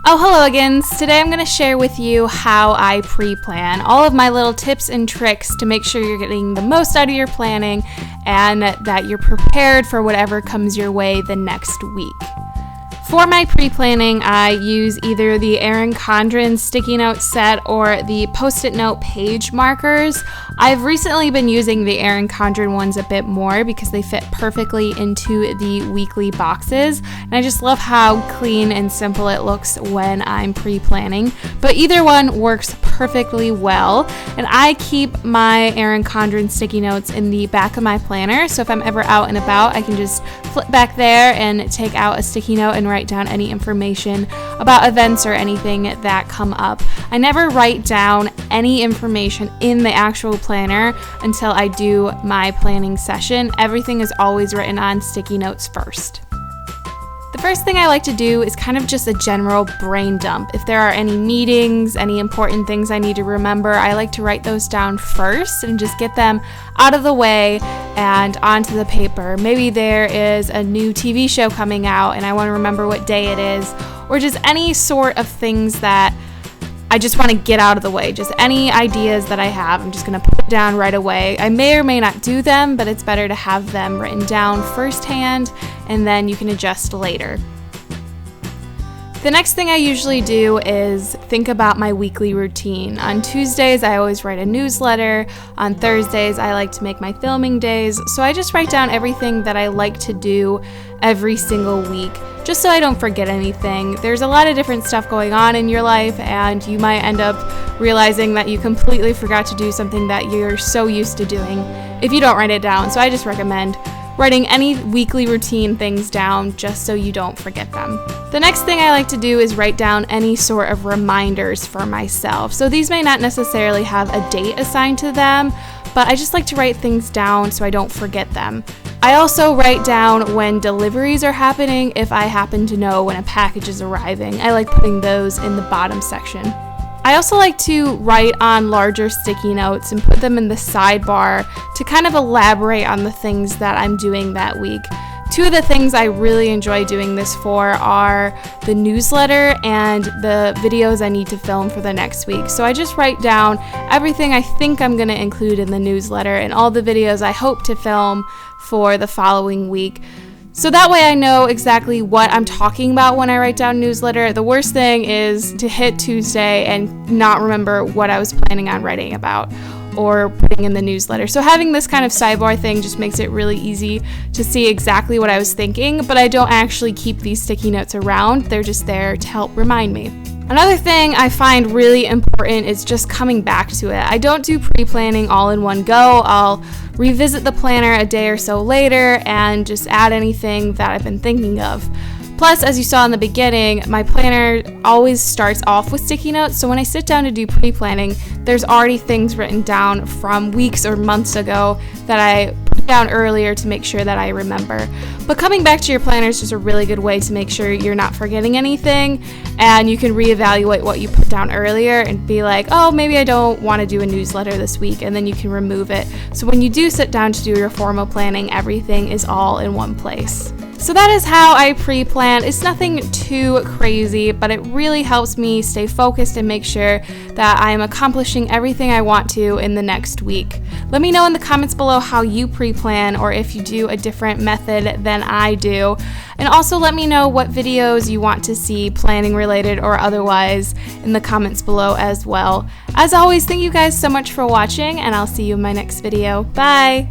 Oh, hello again. Today I'm going to share with you how I pre-plan, all of my little tips and tricks to make sure you're getting the most out of your planning and that you're prepared for whatever comes your way the next week. For my pre-planning, I use either the Erin Condren sticky note set or the post-it note page markers. I've recently been using the Erin Condren ones a bit more because they fit perfectly into the weekly boxes, and I just love how clean and simple it looks when I'm pre-planning. But either one works perfectly well, and I keep my Erin Condren sticky notes in the back of my planner, so if I'm ever out and about, I can just flip back there and take out a sticky note and write down any information about events or anything that come up. I never write down any information in the actual planner until I do my planning session. Everything is always written on sticky notes first. The first thing I like to do is kind of just a general brain dump. If there are any meetings, any important things I need to remember, I like to write those down first and just get them out of the way and onto the paper. Maybe there is a new TV show coming out and I want to remember what day it is, or just any sort of things that I just want to get out of the way. Just any ideas that I have, I'm just going to put it down right away. I may or may not do them, but it's better to have them written down firsthand, and then you can adjust later. The next thing I usually do is think about my weekly routine. On Tuesdays, I always write a newsletter. On Thursdays, I like to make my filming days. So I just write down everything that I like to do every single week, just so I don't forget anything. There's a lot of different stuff going on in your life, and you might end up realizing that you completely forgot to do something that you're so used to doing if you don't write it down. So I just recommend writing any weekly routine things down just so you don't forget them. The next thing I like to do is write down any sort of reminders for myself. So these may not necessarily have a date assigned to them, but I just like to write things down so I don't forget them. I also write down when deliveries are happening if I happen to know when a package is arriving. I like putting those in the bottom section. I also like to write on larger sticky notes and put them in the sidebar to kind of elaborate on the things that I'm doing that week. Two of the things I really enjoy doing this for are the newsletter and the videos I need to film for the next week. So I just write down everything I think I'm going to include in the newsletter and all the videos I hope to film for the following week. So that way I know exactly what I'm talking about when I write down newsletter. The worst thing is to hit Tuesday and not remember what I was planning on writing about or putting in the newsletter. So having this kind of sidebar thing just makes it really easy to see exactly what I was thinking, but I don't actually keep these sticky notes around. They're just there to help remind me. Another thing I find really important is just coming back to it. I don't do pre-planning all in one go. I'll revisit the planner a day or so later and just add anything that I've been thinking of. Plus, as you saw in the beginning, my planner always starts off with sticky notes, so when I sit down to do pre-planning, there's already things written down from weeks or months ago that I put down earlier to make sure that I remember. But coming back to your planner is just a really good way to make sure you're not forgetting anything, and you can reevaluate what you put down earlier and be like, oh, maybe I don't want to do a newsletter this week, and then you can remove it. So when you do sit down to do your formal planning, everything is all in one place. So that is how I pre-plan. It's nothing too crazy, but it really helps me stay focused and make sure that I am accomplishing everything I want to in the next week. Let me know in the comments below how you pre-plan or if you do a different method than I do. And also let me know what videos you want to see, planning related or otherwise, in the comments below as well. As always, thank you guys so much for watching, and I'll see you in my next video. Bye!